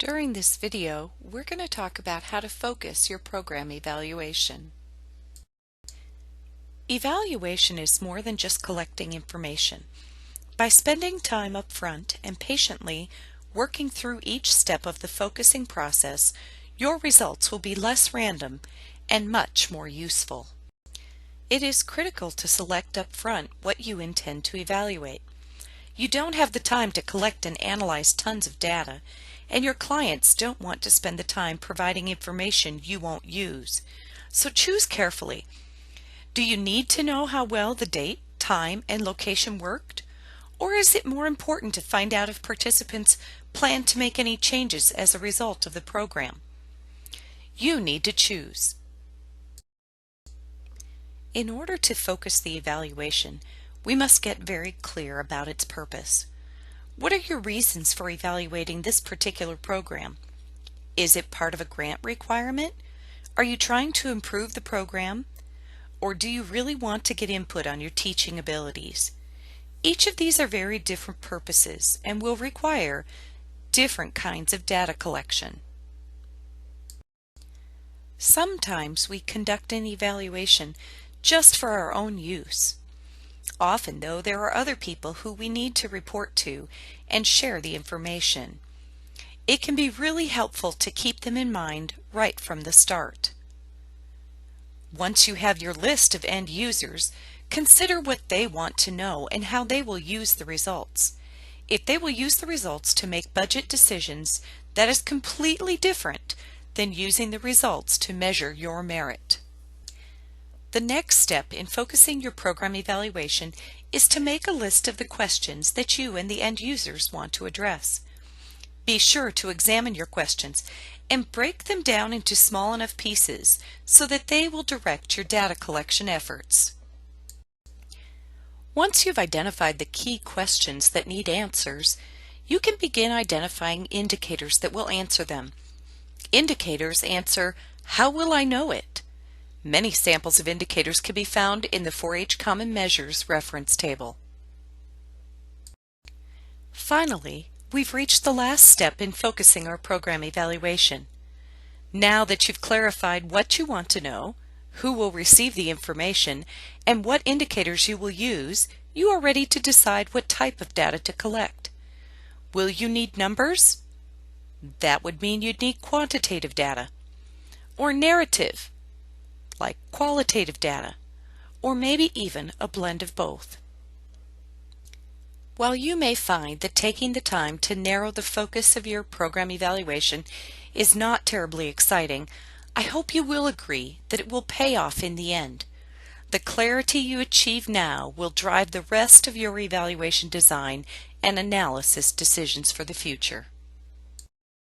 During this video, we're going to talk about how to focus your program evaluation. Evaluation is more than just collecting information. By spending time up front and patiently working through each step of the focusing process, your results will be less random and much more useful. It is critical to select up front what you intend to evaluate. You don't have the time to collect and analyze tons of data, and your clients don't want to spend the time providing information you won't use. So choose carefully. Do you need to know how well the date, time, and location worked? Or is it more important to find out if participants plan to make any changes as a result of the program? You need to choose. In order to focus the evaluation, we must get very clear about its purpose. What are your reasons for evaluating this particular program? Is it part of a grant requirement? Are you trying to improve the program? Or do you really want to get input on your teaching abilities? Each of these are very different purposes and will require different kinds of data collection. Sometimes we conduct an evaluation just for our own use. Often, though, there are other people who we need to report to and share the information. It can be really helpful to keep them in mind right from the start. Once you have your list of end users, consider what they want to know and how they will use the results. If they will use the results to make budget decisions, that is completely different than using the results to measure your merit. The next step in focusing your program evaluation is to make a list of the questions that you and the end users want to address. Be sure to examine your questions and break them down into small enough pieces so that they will direct your data collection efforts. Once you've identified the key questions that need answers, you can begin identifying indicators that will answer them. Indicators answer, "How will I know it?" Many samples of indicators can be found in the 4-H Common Measures reference table. Finally, we've reached the last step in focusing our program evaluation. Now that you've clarified what you want to know, who will receive the information, and what indicators you will use, you are ready to decide what type of data to collect. Will you need numbers? That would mean you'd need quantitative data. Or narrative, like qualitative data, or maybe even a blend of both. While you may find that taking the time to narrow the focus of your program evaluation is not terribly exciting, I hope you will agree that it will pay off in the end. The clarity you achieve now will drive the rest of your evaluation design and analysis decisions for the future.